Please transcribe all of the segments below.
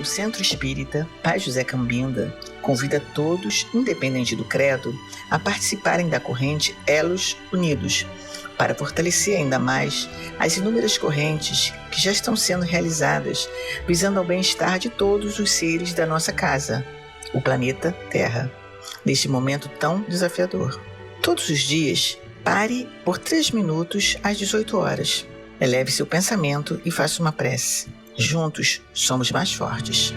Centro Espírita Pai José Cambinda convida todos, independente do credo, a participarem da corrente Elos Unidos, para fortalecer ainda mais as inúmeras correntes que já estão sendo realizadas, visando ao bem-estar de todos os seres da nossa casa, o planeta Terra, neste momento tão desafiador. Todos os dias, pare por 3 minutos às 18 horas. Eleve seu pensamento e faça uma prece. Juntos, somos mais fortes.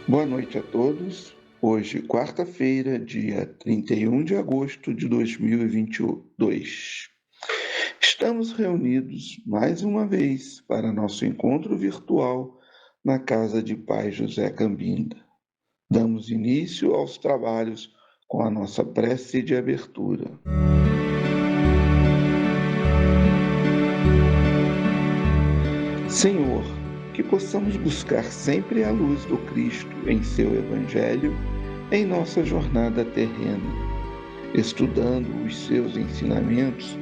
Boa noite a todos. Hoje, quarta-feira, dia 31 de agosto de 2022. Estamos reunidos mais uma vez para nosso encontro virtual na Casa de Pai José Cambinda. Damos início aos trabalhos com a nossa prece de abertura. Senhor, que possamos buscar sempre a luz do Cristo em seu Evangelho em nossa jornada terrena, estudando os seus ensinamentos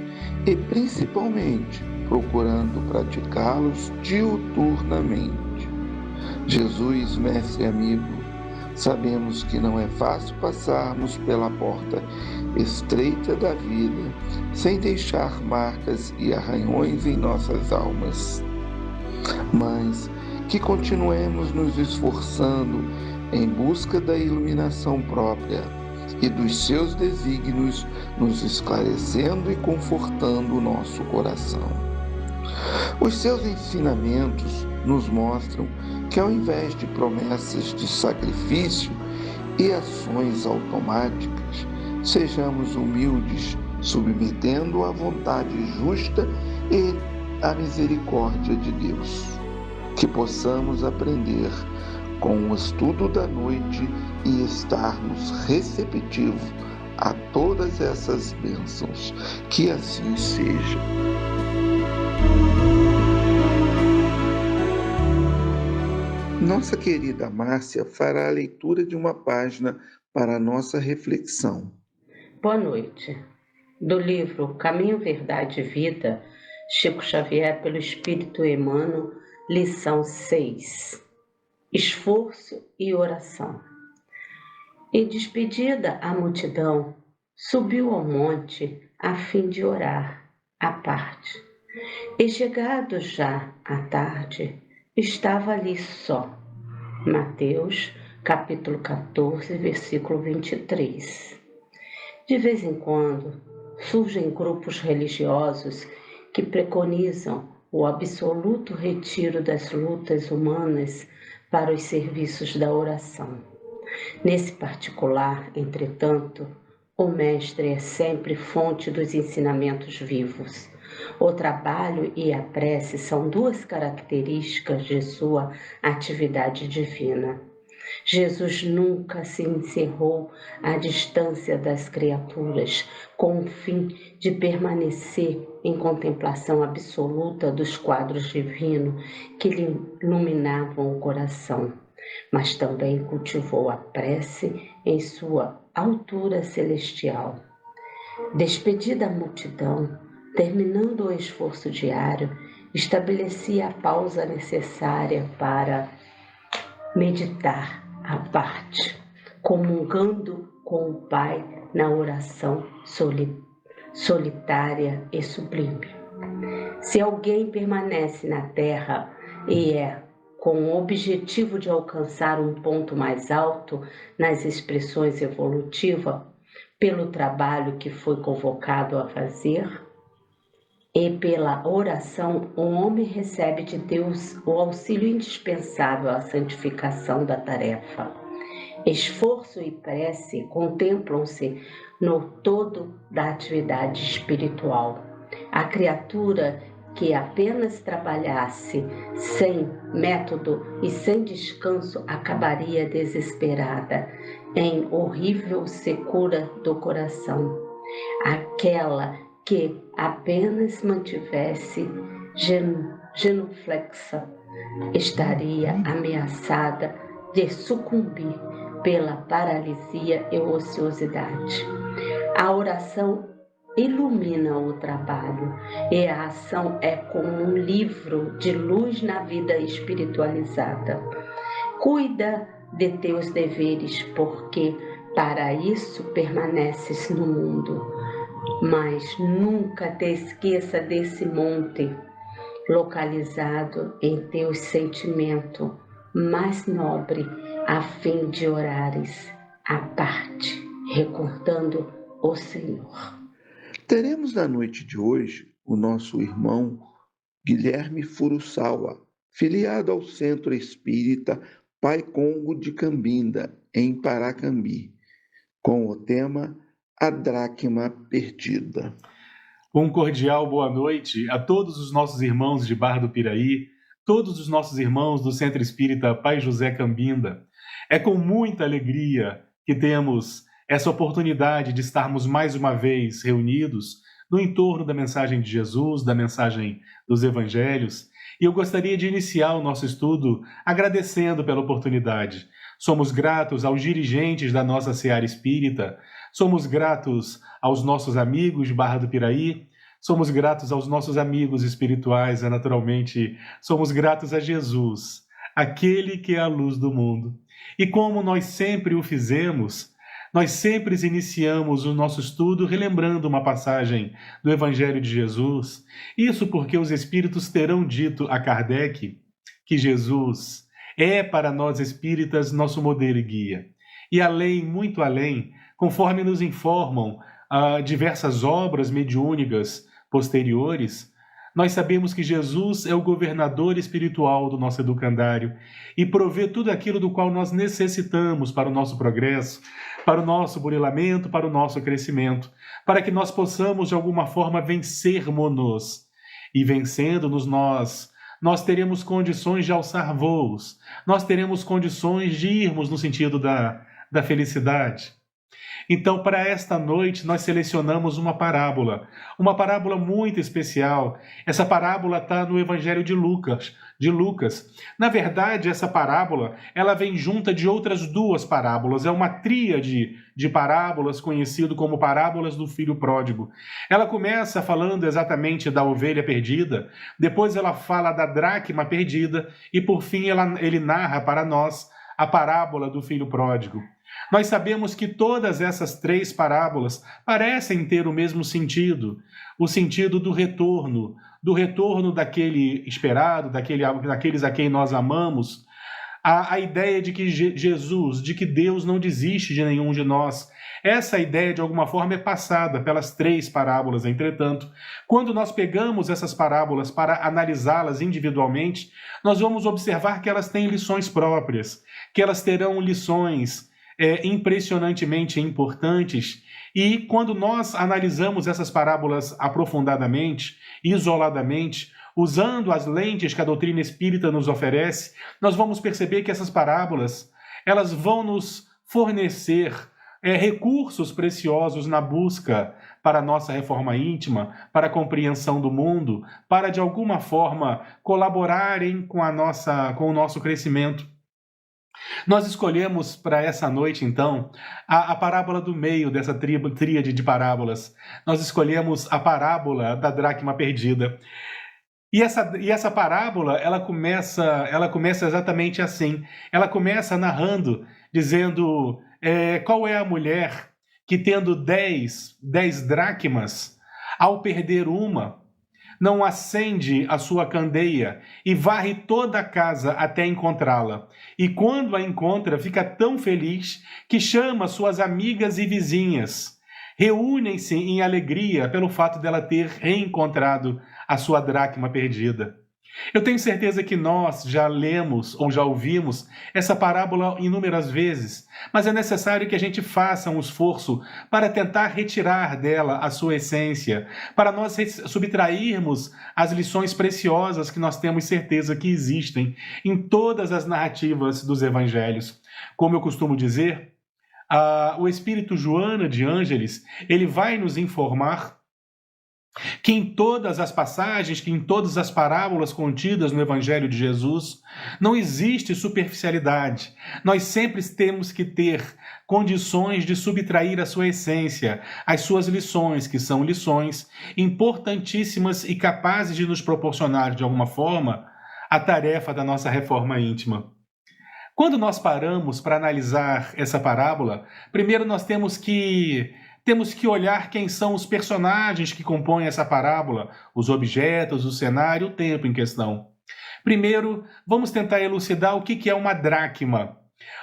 e principalmente procurando praticá-los diuturnamente. Jesus, mestre amigo, sabemos que não é fácil passarmos pela porta estreita da vida sem deixar marcas e arranhões em nossas almas. Mas que continuemos nos esforçando em busca da iluminação própria e dos seus desígnios, nos esclarecendo e confortando o nosso coração. Os seus ensinamentos nos mostram que, ao invés de promessas de sacrifício e ações automáticas, sejamos humildes, submetendo à vontade justa e à misericórdia de Deus. Que possamos aprender com o estudo da noite e estarmos receptivos a todas essas bênçãos. Que assim seja. Nossa querida Márcia fará a leitura de uma página para a nossa reflexão. Boa noite. Do livro Caminho, Verdade e Vida, Chico Xavier, pelo Espírito Emmanuel, lição 6. Esforço e oração. Em despedida à multidão, subiu ao monte a fim de orar, à parte. E chegado já à tarde, estava ali só. Mateus, capítulo 14, versículo 23. De vez em quando, surgem grupos religiosos que preconizam o absoluto retiro das lutas humanas para os serviços da oração. Nesse particular, entretanto, o Mestre é sempre fonte dos ensinamentos vivos. O trabalho e a prece são 2 características de sua atividade divina. Jesus nunca se encerrou à distância das criaturas, com o fim de permanecer em contemplação absoluta dos quadros divinos que lhe iluminavam o coração, mas também cultivou a prece em sua altura celestial. Despedida a multidão, terminando o esforço diário, estabelecia a pausa necessária para meditar à parte, comungando com o Pai na oração solitária e sublime. Se alguém permanece na Terra e é com o objetivo de alcançar um ponto mais alto nas expressões evolutivas, pelo trabalho que foi convocado a fazer, e pela oração, o homem recebe de Deus o auxílio indispensável à santificação da tarefa. Esforço e prece contemplam-se no todo da atividade espiritual. A criatura que apenas trabalhasse sem método e sem descanso acabaria desesperada, em horrível secura do coração. Aquela que apenas mantivesse genuflexa estaria ameaçada de sucumbir pela paralisia e ociosidade. A oração ilumina o trabalho, e a ação é como um livro de luz na vida espiritualizada. Cuida de teus deveres, porque para isso permaneces no mundo. Mas nunca te esqueça desse monte, localizado em teu sentimento mais nobre, a fim de orares à parte, recordando o Senhor. Teremos na noite de hoje o nosso irmão Guilherme Furusawa, filiado ao Centro Espírita Pai Congo de Cambinda, em Paracambi, com o tema A Dracma Perdida. Um cordial boa noite a todos os nossos irmãos de Barra do Piraí, todos os nossos irmãos do Centro Espírita Pai José Cambinda. É com muita alegria que temos essa oportunidade de estarmos mais uma vez reunidos no entorno da mensagem de Jesus, da mensagem dos Evangelhos. E eu gostaria de iniciar o nosso estudo agradecendo pela oportunidade. Somos gratos aos dirigentes da nossa Seara Espírita, somos gratos aos nossos amigos de Barra do Piraí, somos gratos aos nossos amigos espirituais, naturalmente, somos gratos a Jesus, aquele que é a luz do mundo. E como nós sempre o fizemos, nós sempre iniciamos o nosso estudo relembrando uma passagem do Evangelho de Jesus. Isso porque os Espíritos terão dito a Kardec que Jesus é para nós espíritas nosso modelo e guia. E além, muito além, conforme nos informam diversas obras mediúnicas posteriores, nós sabemos que Jesus é o governador espiritual do nosso educandário e provê tudo aquilo do qual nós necessitamos para o nosso progresso, para o nosso burilamento, para o nosso crescimento, para que nós possamos de alguma forma vencermos-nos. E vencendo-nos nós teremos condições de alçar voos, nós teremos condições de irmos no sentido da felicidade. Então, para esta noite, nós selecionamos uma parábola muito especial. Essa parábola está no Evangelho de Lucas. Na verdade, essa parábola ela vem junta de outras duas parábolas. É uma tríade de parábolas, conhecido como parábolas do filho pródigo. Ela começa falando exatamente da ovelha perdida, depois ela fala da dracma perdida e, por fim, ele narra para nós a parábola do filho pródigo. Nós sabemos que todas essas três parábolas parecem ter o mesmo sentido, o sentido do retorno daquele esperado, daqueles a quem nós amamos, a ideia de que Jesus, de que Deus não desiste de nenhum de nós. Essa ideia, de alguma forma, é passada pelas três parábolas. Entretanto, quando nós pegamos essas parábolas para analisá-las individualmente, nós vamos observar que elas têm lições próprias, que elas terão lições impressionantemente importantes, e quando nós analisamos essas parábolas aprofundadamente, isoladamente, usando as lentes que a doutrina espírita nos oferece, nós vamos perceber que essas parábolas elas vão nos fornecer recursos preciosos na busca para a nossa reforma íntima, para a compreensão do mundo, para de alguma forma colaborarem com o nosso crescimento. Nós escolhemos para essa noite, então, a parábola do meio dessa tríade de parábolas. Nós escolhemos a parábola da dracma perdida. E essa parábola, ela começa exatamente assim. Ela começa narrando, dizendo qual é a mulher que, tendo 10 dracmas, ao perder uma, não acende a sua candeia e varre toda a casa até encontrá-la. E quando a encontra, fica tão feliz que chama suas amigas e vizinhas. Reúnem-se em alegria pelo fato dela ter reencontrado a sua dracma perdida. Eu tenho certeza que nós já lemos ou já ouvimos essa parábola inúmeras vezes, mas é necessário que a gente faça um esforço para tentar retirar dela a sua essência, para nós subtrairmos as lições preciosas que nós temos certeza que existem em todas as narrativas dos evangelhos. Como eu costumo dizer, o Espírito Joana de Ângeles, ele vai nos informar que em todas as passagens, que em todas as parábolas contidas no Evangelho de Jesus, não existe superficialidade. Nós sempre temos que ter condições de subtrair a sua essência, as suas lições, que são lições importantíssimas e capazes de nos proporcionar, de alguma forma, a tarefa da nossa reforma íntima. Quando nós paramos para analisar essa parábola, primeiro nós temos que olhar quem são os personagens que compõem essa parábola, os objetos, o cenário, o tempo em questão. Primeiro, vamos tentar elucidar o que é uma dracma.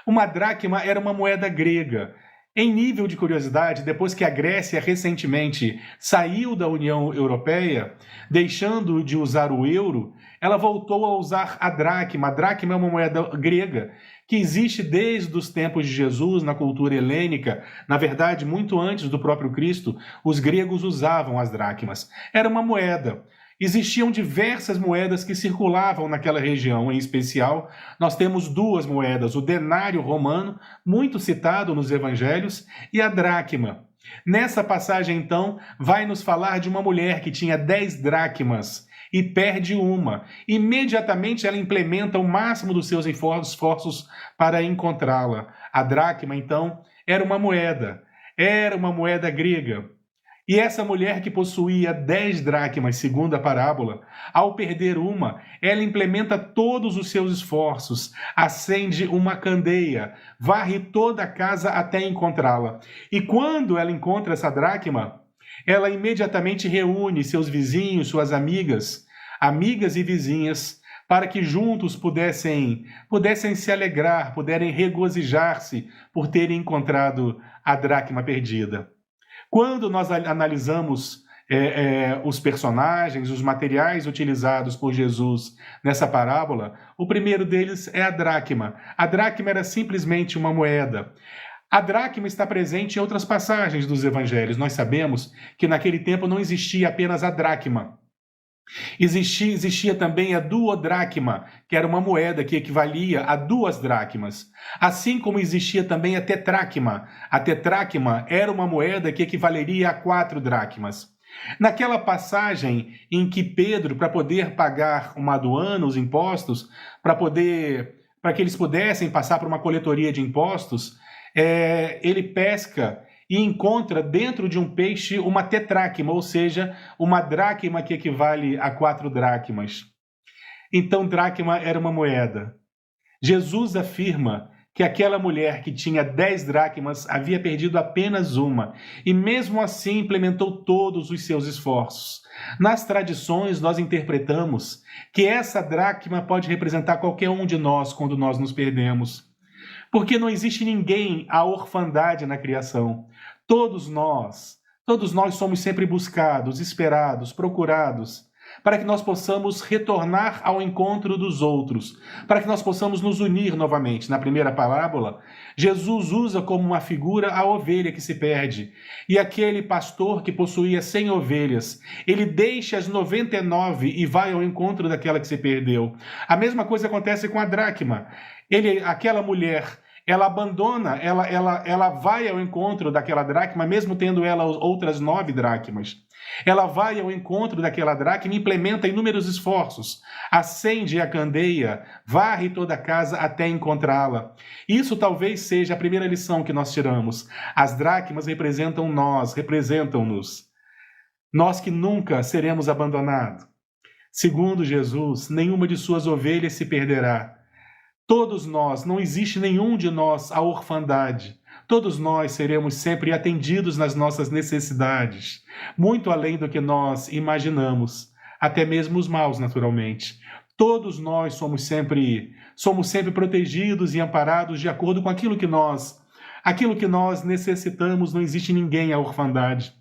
Uma dracma era uma moeda grega. Em nível de curiosidade, depois que a Grécia recentemente saiu da União Europeia, deixando de usar o euro, ela voltou a usar a dracma. A dracma é uma moeda grega que existe desde os tempos de Jesus na cultura helênica. Na verdade, muito antes do próprio Cristo, os gregos usavam as dracmas. Era uma moeda. Existiam diversas moedas que circulavam naquela região. Em especial, nós temos duas moedas, o denário romano, muito citado nos evangelhos, e a dracma. Nessa passagem, então, vai nos falar de uma mulher que tinha 10 dracmas e perde uma. Imediatamente ela implementa o máximo dos seus esforços para encontrá-la. A dracma, então, era uma moeda grega. E essa mulher que possuía 10 dracmas, segundo a parábola, ao perder uma, ela implementa todos os seus esforços, acende uma candeia, varre toda a casa até encontrá-la. E quando ela encontra essa dracma, ela imediatamente reúne seus vizinhos, suas amigas e vizinhas, para que juntos pudessem se alegrar, puderem regozijar-se por terem encontrado a dracma perdida. Quando nós analisamos os personagens, os materiais utilizados por Jesus nessa parábola, o primeiro deles é a dracma. A dracma era simplesmente uma moeda. A dracma está presente em outras passagens dos evangelhos. Nós sabemos que naquele tempo não existia apenas a dracma. Existia também a duodracma, que era uma moeda que equivalia a 2 dracmas. Assim como existia também a tetracma. A tetracma era uma moeda que equivaleria a 4 dracmas. Naquela passagem em que Pedro, para poder pagar uma aduana, os impostos, para que eles pudessem passar por uma coletoria de impostos, ele pesca e encontra dentro de um peixe uma tetracma, ou seja, uma dracma que equivale a 4 dracmas. Então, dracma era uma moeda. Jesus afirma que aquela mulher que tinha 10 dracmas havia perdido apenas uma, e mesmo assim implementou todos os seus esforços. Nas tradições, nós interpretamos que essa dracma pode representar qualquer um de nós quando nós nos perdemos. Porque não existe ninguém à orfandade na criação. Todos nós somos sempre buscados, esperados, procurados, para que nós possamos retornar ao encontro dos outros, para que nós possamos nos unir novamente. Na primeira parábola, Jesus usa como uma figura a ovelha que se perde, e aquele pastor que possuía 100 ovelhas, ele deixa as 99 e vai ao encontro daquela que se perdeu. A mesma coisa acontece com a dracma. Aquela mulher, ela abandona, ela vai ao encontro daquela dracma, mesmo tendo ela outras 9 dracmas. Ela vai ao encontro daquela dracma e implementa inúmeros esforços. Acende a candeia, varre toda a casa até encontrá-la. Isso talvez seja a primeira lição que nós tiramos. As dracmas representam-nos. Nós que nunca seremos abandonados. Segundo Jesus, nenhuma de suas ovelhas se perderá. Todos nós, não existe nenhum de nós à orfandade. Todos nós seremos sempre atendidos nas nossas necessidades, muito além do que nós imaginamos, até mesmo os maus, naturalmente. Todos nós somos sempre protegidos e amparados de acordo com aquilo que nós necessitamos. Não existe ninguém à orfandade.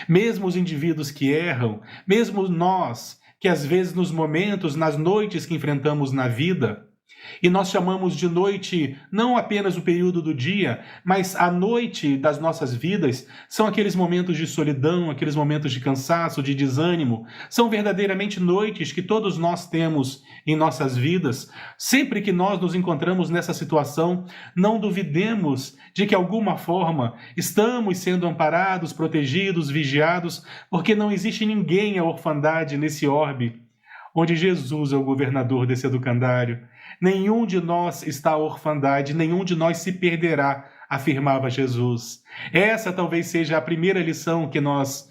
Mesmo os indivíduos que erram, mesmo nós, que às vezes nos momentos, nas noites que enfrentamos na vida, E nós chamamos de noite não apenas o período do dia, mas a noite das nossas vidas são aqueles momentos de solidão, aqueles momentos de cansaço, de desânimo. São verdadeiramente noites que todos nós temos em nossas vidas. Sempre que nós nos encontramos nessa situação, não duvidemos de que, de alguma forma, estamos sendo amparados, protegidos, vigiados, porque não existe ninguém à orfandade nesse orbe onde Jesus é o governador desse educandário. Nenhum de nós está à orfandade, nenhum de nós se perderá, afirmava Jesus. Essa talvez seja a primeira lição que nós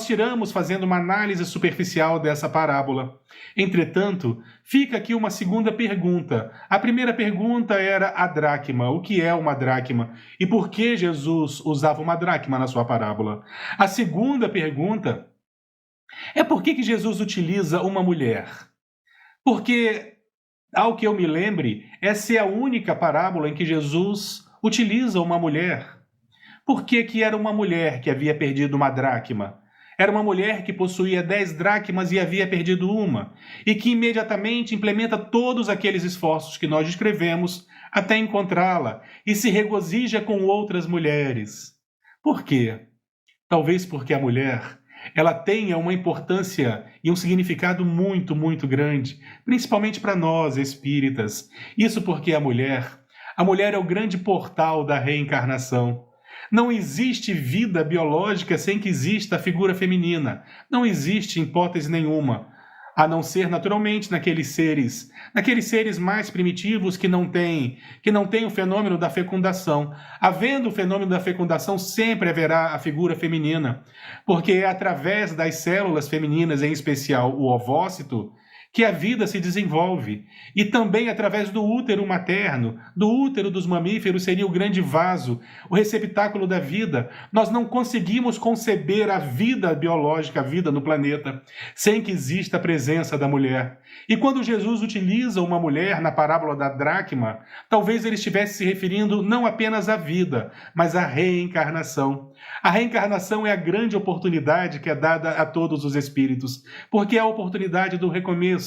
tiramos fazendo uma análise superficial dessa parábola. Entretanto, fica aqui uma segunda pergunta. A primeira pergunta era a dracma. O que é uma dracma? E por que Jesus usava uma dracma na sua parábola? A segunda pergunta é por que Jesus utiliza uma mulher? Porque, ao que eu me lembre, essa é a única parábola em que Jesus utiliza uma mulher. Por que era uma mulher que havia perdido uma dracma? Era uma mulher que possuía 10 dracmas e havia perdido uma, e que imediatamente implementa todos aqueles esforços que nós descrevemos até encontrá-la, e se regozija com outras mulheres. Por quê? Talvez porque a mulher ela tenha uma importância e um significado muito, muito grande, principalmente para nós espíritas. Isso porque a mulher é o grande portal da reencarnação. Não existe vida biológica sem que exista a figura feminina. Não existe hipótese nenhuma, a não ser naturalmente naqueles seres mais primitivos que não têm o fenômeno da fecundação. Havendo o fenômeno da fecundação, sempre haverá a figura feminina, porque é através das células femininas, em especial o ovócito, que a vida se desenvolve. E também através do útero materno, do útero dos mamíferos seria o grande vaso, o receptáculo da vida. Nós não conseguimos conceber a vida biológica, a vida no planeta, sem que exista a presença da mulher. E quando Jesus utiliza uma mulher na parábola da dracma, talvez ele estivesse se referindo não apenas à vida, mas à reencarnação. A reencarnação é a grande oportunidade que é dada a todos os espíritos, porque é a oportunidade do recomeço.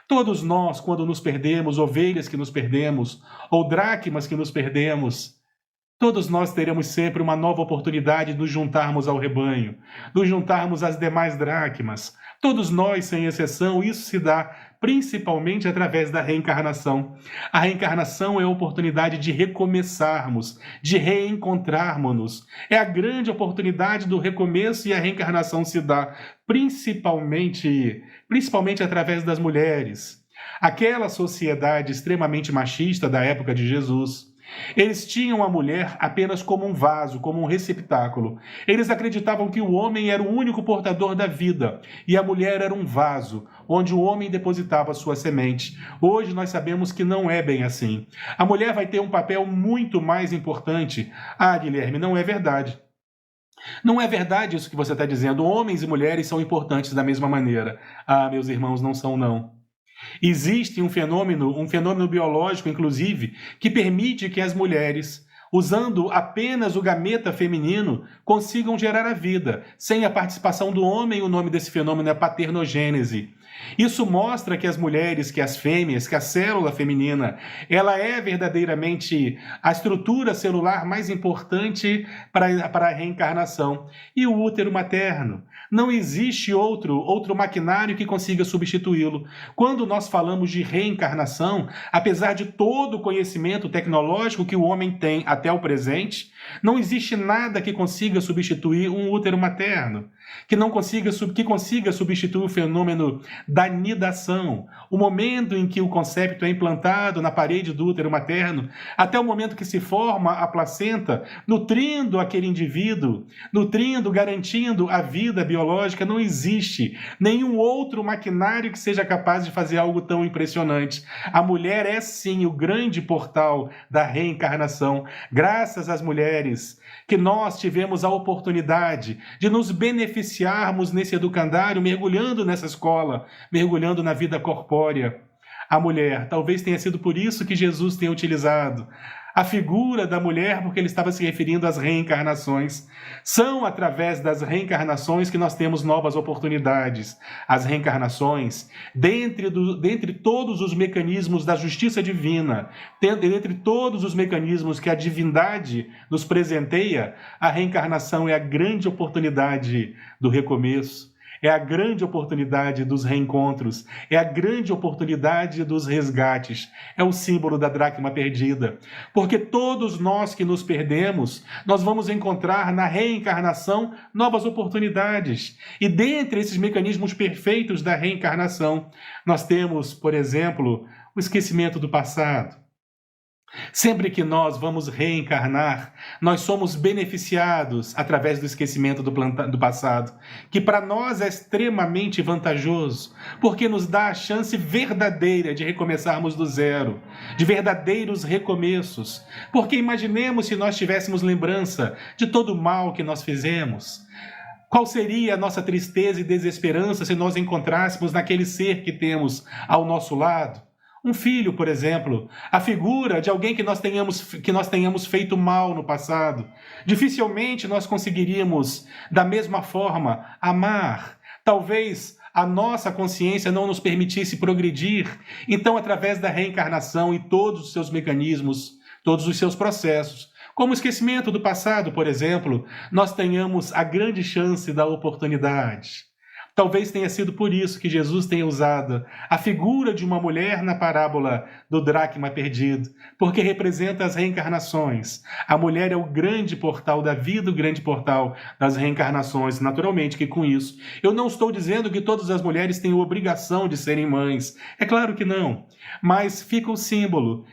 Todos nós, quando nos perdemos, ovelhas que nos perdemos, ou dracmas que nos perdemos, todos nós teremos sempre uma nova oportunidade de nos juntarmos ao rebanho, nos juntarmos às demais dracmas. Todos nós, sem exceção, isso se dá principalmente através da reencarnação. A reencarnação é a oportunidade de recomeçarmos, de reencontrarmos-nos. É a grande oportunidade do recomeço e a reencarnação se dá principalmente através das mulheres. Aquela sociedade extremamente machista da época de Jesus, eles tinham a mulher apenas como um vaso, como um receptáculo. Eles acreditavam que o homem era o único portador da vida e a mulher era um vaso, onde o homem depositava sua semente. Hoje nós sabemos que não é bem assim. A mulher vai ter um papel muito mais importante. Ah, Guilherme, não é verdade. Não é verdade isso que você está dizendo. Homens e mulheres são importantes da mesma maneira. Ah, meus irmãos, não são não. Existe um fenômeno biológico, inclusive, que permite que as mulheres, usando apenas o gameta feminino, consigam gerar a vida. Sem a participação do homem, o nome desse fenômeno é paternogênese. Isso mostra que as mulheres, que as fêmeas, que a célula feminina, ela é verdadeiramente a estrutura celular mais importante para a reencarnação. E o útero materno. Não existe outro maquinário que consiga substituí-lo. Quando nós falamos de reencarnação, apesar de todo o conhecimento tecnológico que o homem tem até o presente, não existe nada que consiga substituir um útero materno, que consiga substituir o fenômeno da nidação, o momento em que o concepto é implantado na parede do útero materno, até o momento que se forma a placenta, nutrindo aquele indivíduo, garantindo a vida biológica. Não existe nenhum outro maquinário que seja capaz de fazer algo tão impressionante. A mulher é sim o grande portal da reencarnação. Graças às mulheres que nós tivemos a oportunidade de nos beneficiarmos nesse educandário, mergulhando nessa escola, mergulhando na vida corpórea. A mulher, talvez tenha sido por isso que Jesus tenha utilizado A figura da mulher, porque ele estava se referindo às reencarnações. São através das reencarnações que nós temos novas oportunidades. As reencarnações, dentre todos os mecanismos da justiça divina, dentre todos os mecanismos que a divindade nos presenteia, a reencarnação é a grande oportunidade do recomeço. É a grande oportunidade dos reencontros, é a grande oportunidade dos resgates, é o símbolo da dracma perdida. Porque todos nós que nos perdemos, nós vamos encontrar na reencarnação novas oportunidades. E dentre esses mecanismos perfeitos da reencarnação, nós temos, por exemplo, o esquecimento do passado. Sempre que nós vamos reencarnar, nós somos beneficiados através do esquecimento do passado, que para nós é extremamente vantajoso, porque nos dá a chance verdadeira de recomeçarmos do zero, de verdadeiros recomeços. Porque imaginemos se nós tivéssemos lembrança de todo o mal que nós fizemos. Qual seria a nossa tristeza e desesperança se nós encontrássemos naquele ser que temos ao nosso lado? Um filho, por exemplo, a figura de alguém que nós tenhamos feito mal no passado. Dificilmente nós conseguiríamos, da mesma forma, amar. Talvez a nossa consciência não nos permitisse progredir. Então, através da reencarnação e todos os seus mecanismos, todos os seus processos, como o esquecimento do passado, por exemplo, nós tenhamos a grande chance da oportunidade. Talvez tenha sido por isso que Jesus tenha usado a figura de uma mulher na parábola do dracma perdido, porque representa as reencarnações. A mulher é o grande portal da vida, o grande portal das reencarnações. Naturalmente que com isso, eu não estou dizendo que todas as mulheres têm a obrigação de serem mães. É claro que não. Mas fica o símbolo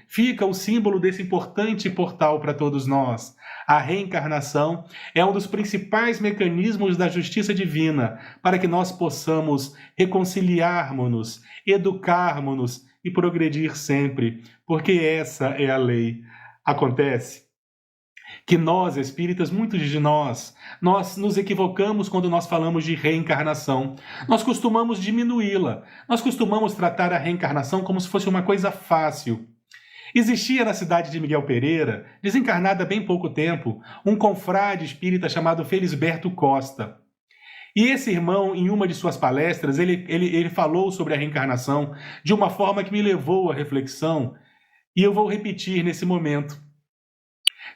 desse importante portal para todos nós. A reencarnação é um dos principais mecanismos da justiça divina para que nós possamos reconciliarmos-nos, educarmos-nos e progredir sempre, porque essa é a lei. Acontece que nós, espíritas, muitos de nós nos equivocamos quando nós falamos de reencarnação. Nós costumamos diminuí-la, nós costumamos tratar a reencarnação como se fosse uma coisa fácil. Existia na cidade de Miguel Pereira, desencarnado há bem pouco tempo, um confrade espírita chamado Felisberto Costa. E esse irmão, em uma de suas palestras, ele falou sobre a reencarnação de uma forma que me levou à reflexão, e eu vou repetir nesse momento.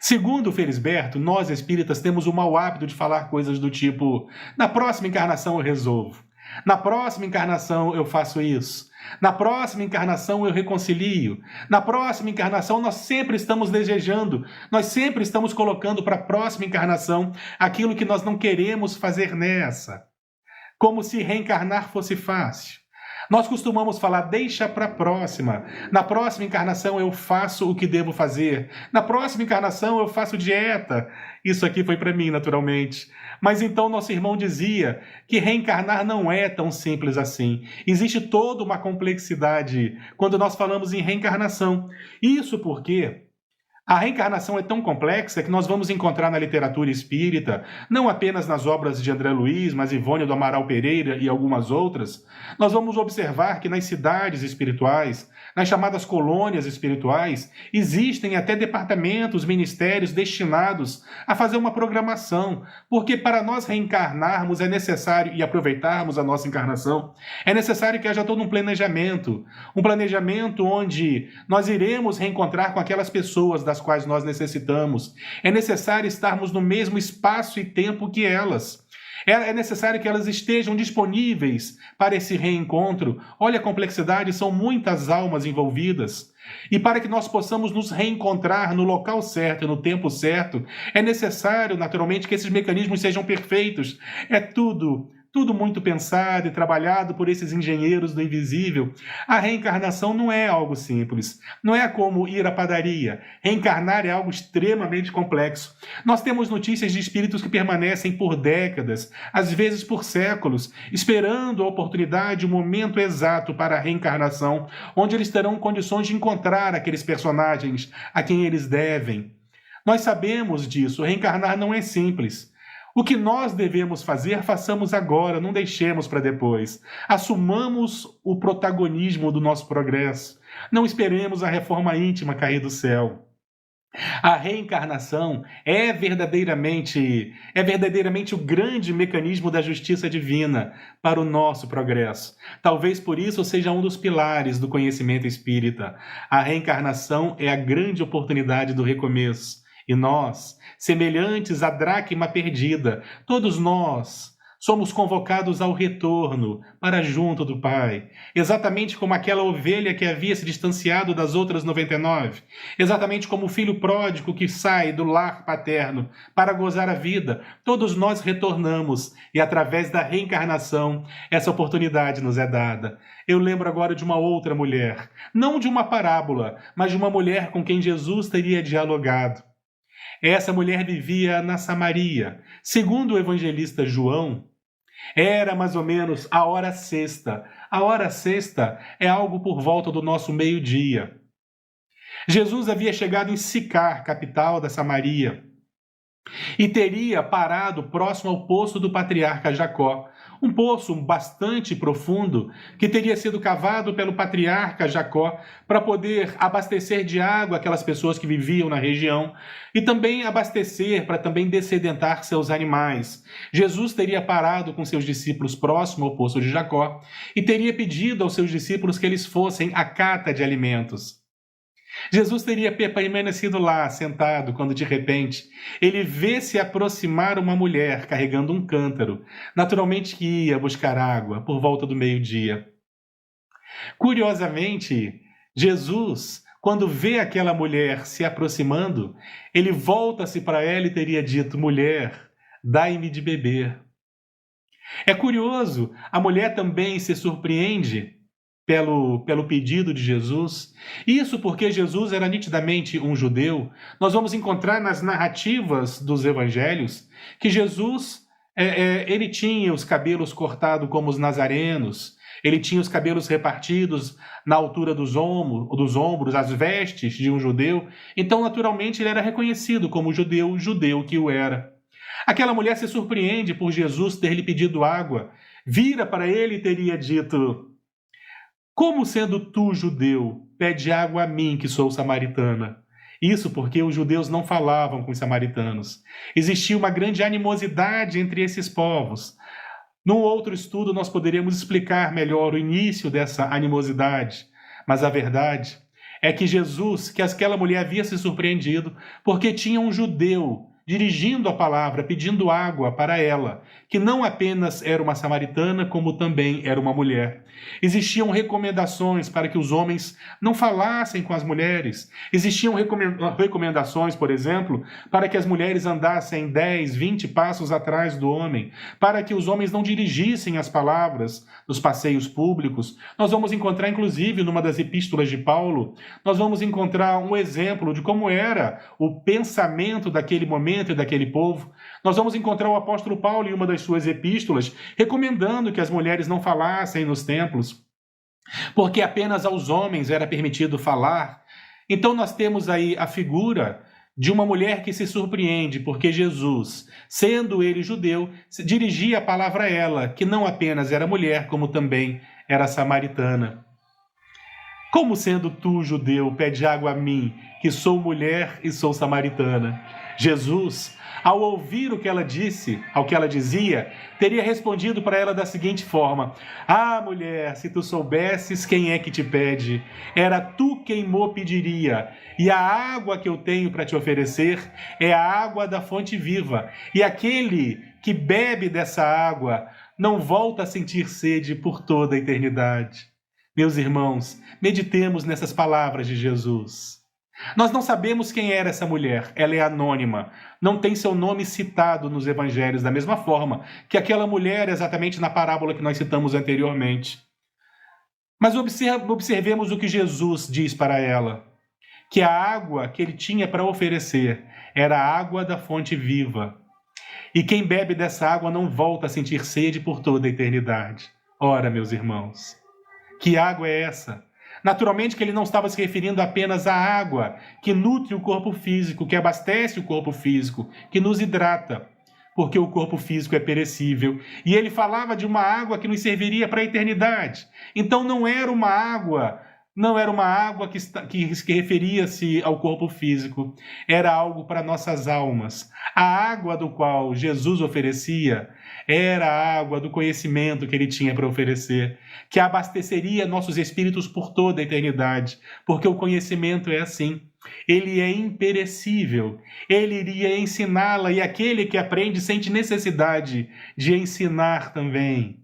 Segundo o Felisberto, nós espíritas temos o mau hábito de falar coisas do tipo: na próxima encarnação eu resolvo, na próxima encarnação eu faço isso, na próxima encarnação eu reconcilio, na próxima encarnação nós sempre estamos desejando, nós sempre estamos colocando para a próxima encarnação aquilo que nós não queremos fazer nessa, como se reencarnar fosse fácil. Nós costumamos falar: deixa para a próxima. Na próxima encarnação eu faço o que devo fazer. Na próxima encarnação eu faço dieta. Isso aqui foi para mim, naturalmente. Mas então nosso irmão dizia que reencarnar não é tão simples assim. Existe toda uma complexidade quando nós falamos em reencarnação. Isso porque a reencarnação é tão complexa que nós vamos encontrar na literatura espírita, não apenas nas obras de André Luiz, mas Ivone do Amaral Pereira e algumas outras. Nós vamos observar que nas cidades espirituais, nas chamadas colônias espirituais, existem até departamentos, ministérios destinados a fazer uma programação, porque para nós reencarnarmos é necessário, e aproveitarmos a nossa encarnação, é necessário que haja todo um planejamento onde nós iremos reencontrar com aquelas pessoas das quais nós necessitamos. É necessário estarmos no mesmo espaço e tempo que elas. É necessário que elas estejam disponíveis para esse reencontro. Olha a complexidade, são muitas almas envolvidas. E para que nós possamos nos reencontrar no local certo e no tempo certo, é necessário, naturalmente, que esses mecanismos sejam perfeitos. É tudo muito pensado e trabalhado por esses engenheiros do invisível. A reencarnação não é algo simples. Não é como ir à padaria. Reencarnar é algo extremamente complexo. Nós temos notícias de espíritos que permanecem por décadas, às vezes por séculos, esperando a oportunidade, o momento exato para a reencarnação, onde eles terão condições de encontrar aqueles personagens a quem eles devem. Nós sabemos disso. Reencarnar não é simples. O que nós devemos fazer, façamos agora, não deixemos para depois. Assumamos o protagonismo do nosso progresso. Não esperemos a reforma íntima cair do céu. A reencarnação é verdadeiramente o grande mecanismo da justiça divina para o nosso progresso. Talvez por isso seja um dos pilares do conhecimento espírita. A reencarnação é a grande oportunidade do recomeço. E nós, semelhantes à dracma perdida, todos nós somos convocados ao retorno para junto do Pai, exatamente como aquela ovelha que havia se distanciado das outras 99, exatamente como o filho pródigo que sai do lar paterno para gozar a vida. Todos nós retornamos e, através da reencarnação, essa oportunidade nos é dada. Eu lembro agora de uma outra mulher, não de uma parábola, mas de uma mulher com quem Jesus teria dialogado. Essa mulher vivia na Samaria. Segundo o evangelista João, era mais ou menos a hora sexta. A hora sexta é algo por volta do nosso meio-dia. Jesus havia chegado em Sicar, capital da Samaria, e teria parado próximo ao poço do patriarca Jacó, um poço bastante profundo que teria sido cavado pelo patriarca Jacó para poder abastecer de água aquelas pessoas que viviam na região e também abastecer para também dessedentar seus animais. Jesus teria parado com seus discípulos próximo ao poço de Jacó e teria pedido aos seus discípulos que eles fossem à cata de alimentos. Jesus teria permanecido lá, sentado, quando de repente ele vê se aproximar uma mulher carregando um cântaro, naturalmente que ia buscar água por volta do meio-dia. Curiosamente, Jesus, quando vê aquela mulher se aproximando, ele volta-se para ela e teria dito: mulher, dai-me de beber. É curioso, a mulher também se surpreende pelo pedido de Jesus. Isso porque Jesus era nitidamente um judeu. Nós vamos encontrar nas narrativas dos evangelhos que Jesus ele tinha os cabelos cortados como os nazarenos, ele tinha os cabelos repartidos na altura dos ombros, as vestes de um judeu. Então, naturalmente, ele era reconhecido como judeu que o era. Aquela mulher se surpreende por Jesus ter lhe pedido água, vira para ele e teria dito: como sendo tu judeu, pede água a mim que sou samaritana? Isso porque os judeus não falavam com os samaritanos. Existia uma grande animosidade entre esses povos. Num outro estudo nós poderíamos explicar melhor o início dessa animosidade, mas a verdade é que aquela mulher havia se surpreendido porque tinha um judeu dirigindo a palavra, pedindo água para ela, que não apenas era uma samaritana, como também era uma mulher. Existiam recomendações para que os homens não falassem com as mulheres. Existiam recomendações, por exemplo, para que as mulheres andassem 10, 20 passos atrás do homem, para que os homens não dirigissem as palavras nos passeios públicos. Nós vamos encontrar, inclusive, numa das epístolas de Paulo, nós vamos encontrar um exemplo de como era o pensamento daquele momento e daquele povo. Nós vamos encontrar o apóstolo Paulo em uma das suas epístolas recomendando que as mulheres não falassem nos templos, porque apenas aos homens era permitido falar. Então nós temos aí a figura de uma mulher que se surpreende porque Jesus, sendo ele judeu, dirigia a palavra a ela, que não apenas era mulher, como também era samaritana. Como sendo tu, judeu, pede água a mim, que sou mulher e sou samaritana? Jesus, ao ouvir o que ela disse, ao que ela dizia, teria respondido para ela da seguinte forma: ah, mulher, se tu soubesses quem é que te pede, era tu quem mo pediria, e a água que eu tenho para te oferecer é a água da fonte viva, e aquele que bebe dessa água não volta a sentir sede por toda a eternidade. Meus irmãos, meditemos nessas palavras de Jesus. Nós não sabemos quem era essa mulher, ela é anônima, não tem seu nome citado nos evangelhos da mesma forma que aquela mulher exatamente na parábola que nós citamos anteriormente. Mas observemos o que Jesus diz para ela, que a água que ele tinha para oferecer era a água da fonte viva. E quem bebe dessa água não volta a sentir sede por toda a eternidade. Ora, meus irmãos, que água é essa? Naturalmente que ele não estava se referindo apenas à água que nutre o corpo físico, que abastece o corpo físico, que nos hidrata, porque o corpo físico é perecível. E ele falava de uma água que nos serviria para a eternidade. Então não era uma água não era uma água que referia-se ao corpo físico, era algo para nossas almas. A água do qual Jesus oferecia era a água do conhecimento que ele tinha para oferecer, que abasteceria nossos espíritos por toda a eternidade, porque o conhecimento é assim. Ele é imperecível, ele iria ensiná-la, e aquele que aprende sente necessidade de ensinar também.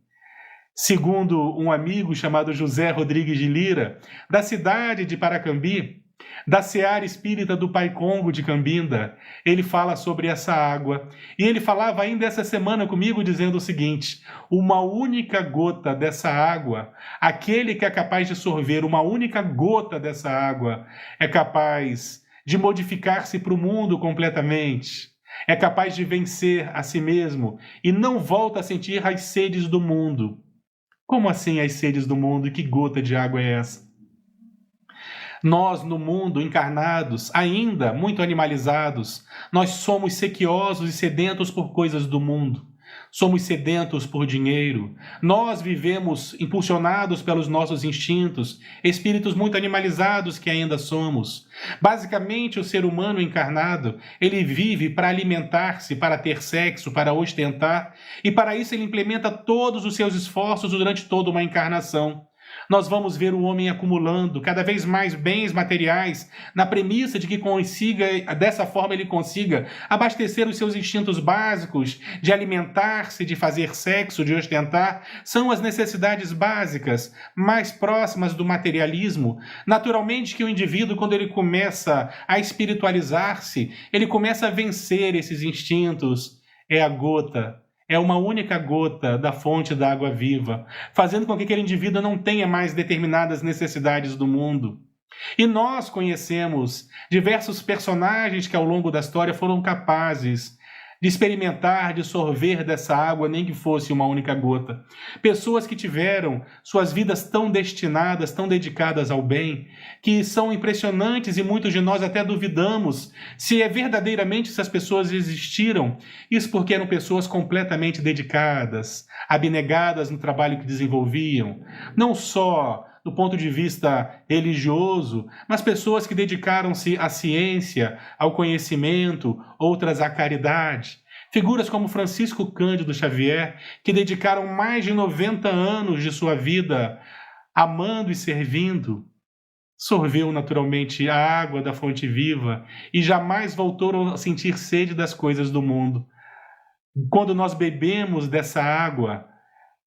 Segundo um amigo chamado José Rodrigues de Lira, da cidade de Paracambi, da Seara Espírita do Pai Congo de Cambinda, ele fala sobre essa água. E ele falava ainda essa semana comigo dizendo o seguinte: uma única gota dessa água, aquele que é capaz de sorver uma única gota dessa água, é capaz de modificar-se para o mundo completamente. É capaz de vencer a si mesmo e não volta a sentir as sedes do mundo. Como assim as sedes do mundo? E que gota de água é essa? Nós, no mundo, encarnados, ainda muito animalizados, nós somos sequiosos e sedentos por coisas do mundo. Somos sedentos por dinheiro. Nós vivemos impulsionados pelos nossos instintos, espíritos muito animalizados que ainda somos. Basicamente, o ser humano encarnado, ele vive para alimentar-se, para ter sexo, para ostentar, e para isso ele implementa todos os seus esforços durante toda uma encarnação. Nós vamos ver o homem acumulando cada vez mais bens materiais, na premissa de que dessa forma ele consiga abastecer os seus instintos básicos de alimentar-se, de fazer sexo, de ostentar. São as necessidades básicas, mais próximas do materialismo. Naturalmente que o indivíduo, quando ele começa a espiritualizar-se, ele começa a vencer esses instintos. É a gota. É uma única gota da fonte da água viva, fazendo com que aquele indivíduo não tenha mais determinadas necessidades do mundo. E nós conhecemos diversos personagens que ao longo da história foram capazes de experimentar, de sorver dessa água, nem que fosse uma única gota. Pessoas que tiveram suas vidas tão destinadas, tão dedicadas ao bem, que são impressionantes e muitos de nós até duvidamos se é verdadeiramente essas pessoas existiram. Isso porque eram pessoas completamente dedicadas, abnegadas no trabalho que desenvolviam, não só do ponto de vista religioso, mas pessoas que dedicaram-se à ciência, ao conhecimento, outras à caridade. Figuras como Francisco Cândido Xavier, que dedicaram mais de 90 anos de sua vida amando e servindo, sorveu naturalmente a água da fonte viva e jamais voltou a sentir sede das coisas do mundo. Quando nós bebemos dessa água,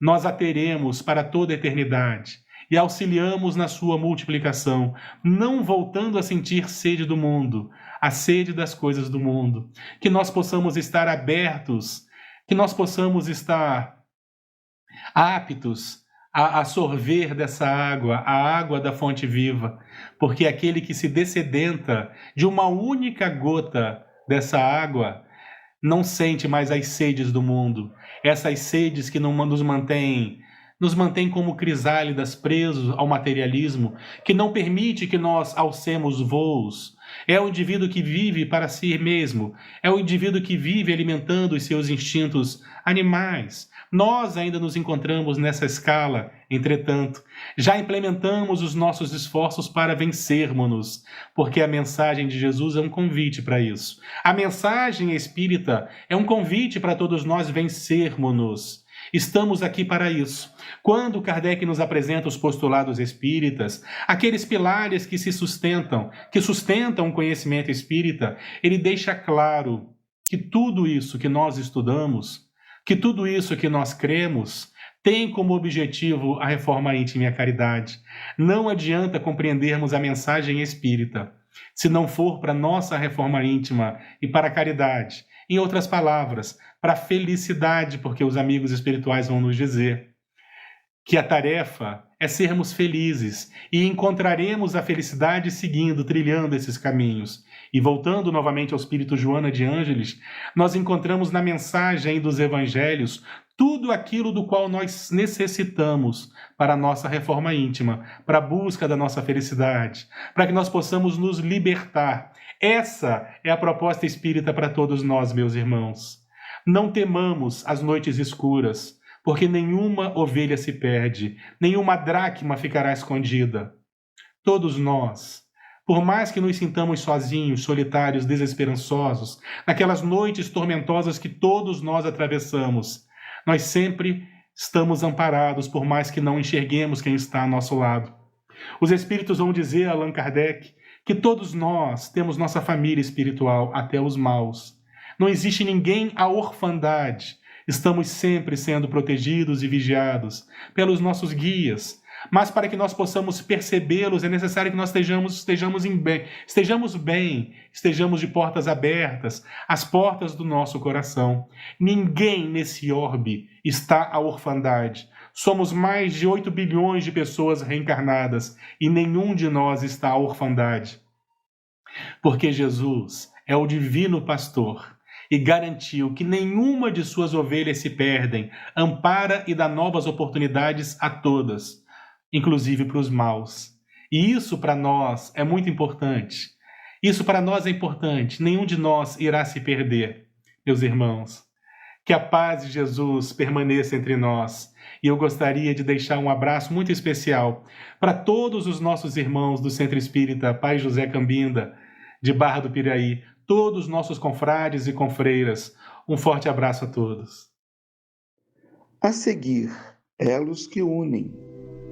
nós a teremos para toda a eternidade e auxiliamos na sua multiplicação, não voltando a sentir sede do mundo, a sede das coisas do mundo. Que nós possamos estar abertos, que nós possamos estar aptos a sorver dessa água, a água da fonte viva, porque aquele que se dessedenta de uma única gota dessa água não sente mais as sedes do mundo, essas sedes que não nos mantém como crisálidas presos ao materialismo, que não permite que nós alcemos voos. É o indivíduo que vive para si mesmo, é o indivíduo que vive alimentando os seus instintos animais. Nós ainda nos encontramos nessa escala, entretanto, já implementamos os nossos esforços para vencermos-nos, porque a mensagem de Jesus é um convite para isso. A mensagem espírita é um convite para todos nós vencermos-nos. Estamos aqui para isso. Quando Kardec nos apresenta os postulados espíritas, aqueles pilares que sustentam o conhecimento espírita, ele deixa claro que tudo isso que nós estudamos, que tudo isso que nós cremos, tem como objetivo a reforma íntima e a caridade. Não adianta compreendermos a mensagem espírita se não for para nossa reforma íntima e para a caridade. Em outras palavras, para a felicidade, porque os amigos espirituais vão nos dizer que a tarefa é sermos felizes e encontraremos a felicidade seguindo, trilhando esses caminhos. E voltando novamente ao Espírito Joana de Ângeles, nós encontramos na mensagem dos Evangelhos tudo aquilo do qual nós necessitamos para a nossa reforma íntima, para a busca da nossa felicidade, para que nós possamos nos libertar. Essa é a proposta espírita para todos nós, meus irmãos. Não temamos as noites escuras, porque nenhuma ovelha se perde, nenhuma dracma ficará escondida. todos nós, por mais que nos sintamos sozinhos, solitários, desesperançosos, naquelas noites tormentosas que todos nós atravessamos, nós sempre estamos amparados, por mais que não enxerguemos quem está ao nosso lado. Os espíritos vão dizer a Allan Kardec que todos nós temos nossa família espiritual, até os maus. Não existe ninguém à orfandade. Estamos sempre sendo protegidos e vigiados pelos nossos guias. Mas para que nós possamos percebê-los, é necessário que nós estejamos bem, estejamos de portas abertas, as portas do nosso coração. Ninguém nesse orbe está à orfandade. Somos mais de 8 bilhões de pessoas reencarnadas e nenhum de nós está à orfandade. Porque Jesus é o divino pastor e garantiu que nenhuma de suas ovelhas se perdem, ampara e dá novas oportunidades a todas, inclusive para os maus. E isso para nós é muito importante. Isso para nós é importante. Nenhum de nós irá se perder, meus irmãos. Que a paz de Jesus permaneça entre nós. E eu gostaria de deixar um abraço muito especial para todos os nossos irmãos do Centro Espírita Pai José Cambinda, de Barra do Piraí, todos os nossos confrades e confreiras. Um forte abraço a todos. A seguir, Elos que Unem,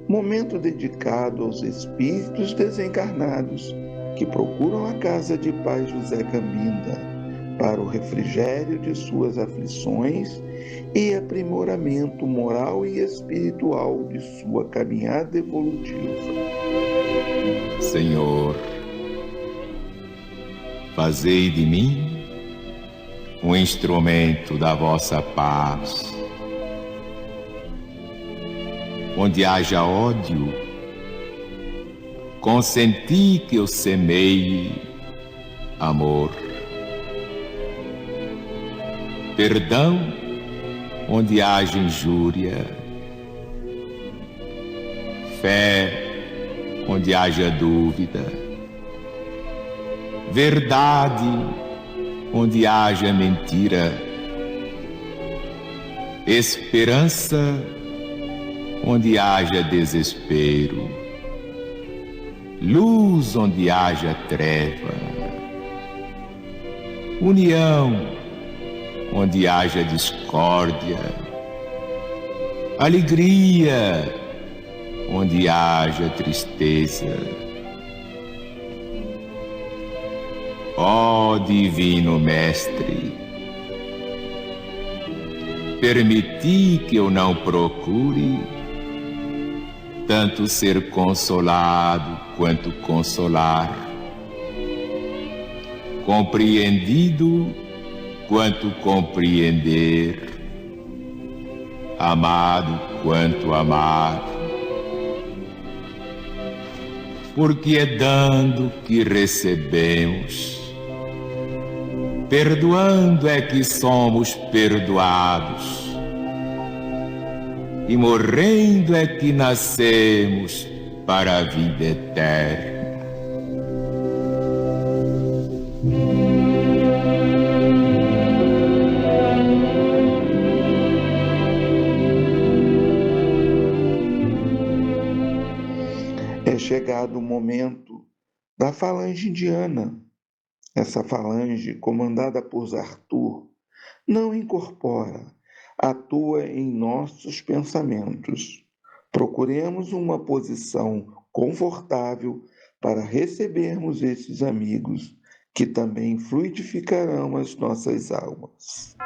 momento dedicado aos espíritos desencarnados que procuram a casa de Pai José Cambinda para o refrigério de suas aflições e aprimoramento moral e espiritual de sua caminhada evolutiva. Senhor, fazei de mim um instrumento da vossa paz. Onde haja ódio, consenti que eu semeie amor. Perdão, onde haja injúria. Fé, onde haja dúvida. Verdade, onde haja mentira. Esperança, onde haja desespero. Luz, onde haja treva. União, onde haja discórdia. Alegria, onde haja tristeza. Ó Divino Mestre, permiti que eu não procure tanto ser consolado quanto consolar, compreendido quanto compreender, amado quanto amar, porque é dando que recebemos, perdoando é que somos perdoados, e morrendo é que nascemos para a vida eterna. É chegado o momento da falange indiana. Essa falange, comandada por Arthur, não incorpora, atua em nossos pensamentos. Procuremos uma posição confortável para recebermos esses amigos que também fluidificarão as nossas almas.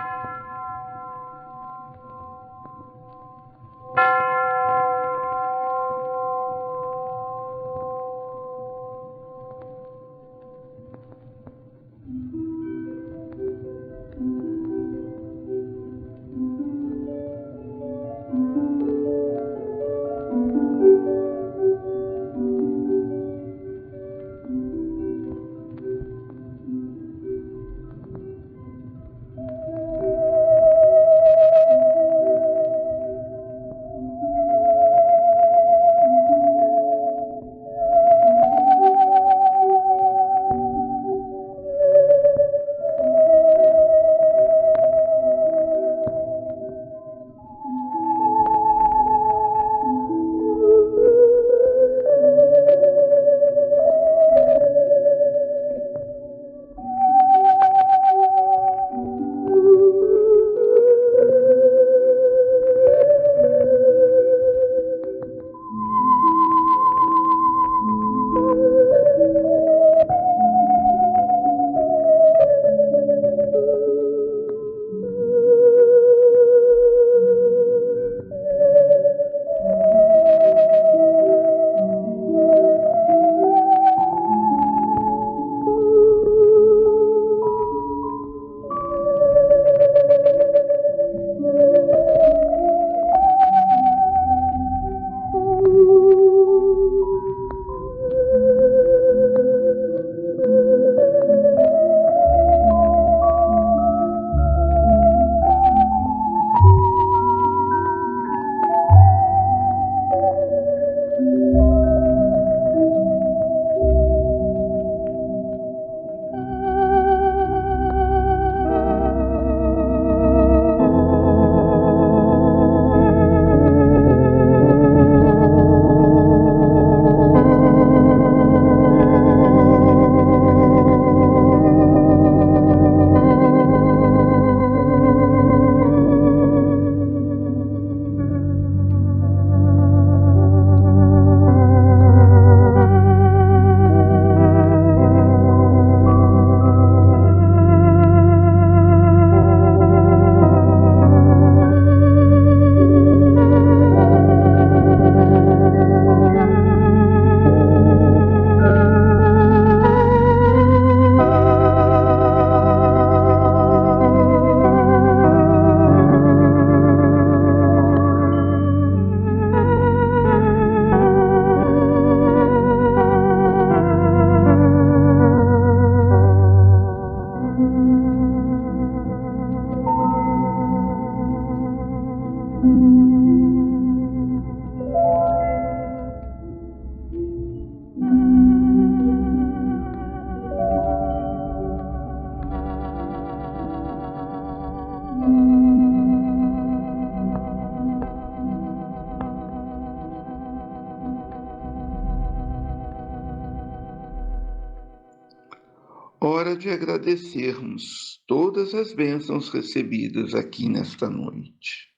Hora de agradecermos todas as bênçãos recebidas aqui nesta noite.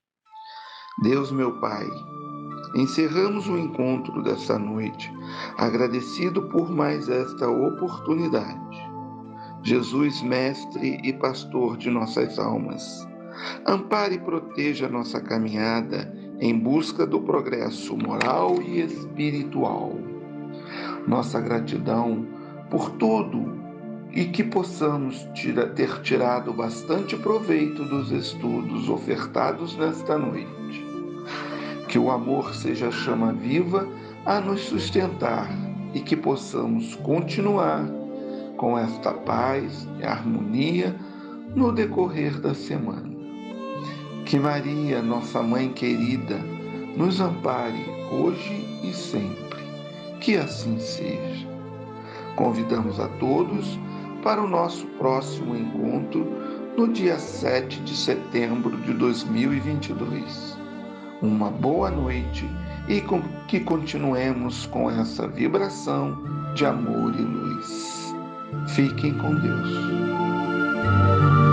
Deus, meu Pai, encerramos o encontro desta noite, agradecido por mais esta oportunidade. Jesus, Mestre e Pastor de nossas almas, ampare e proteja nossa caminhada em busca do progresso moral e espiritual. Nossa gratidão por tudo e que possamos ter tirado bastante proveito dos estudos ofertados nesta noite. Que o amor seja a chama viva a nos sustentar e que possamos continuar com esta paz e harmonia no decorrer da semana. Que Maria, nossa Mãe querida, nos ampare hoje e sempre. Que assim seja. Convidamos a todos para o nosso próximo encontro no dia 7 de setembro de 2022. Uma boa noite e que continuemos com essa vibração de amor e luz. Fiquem com Deus.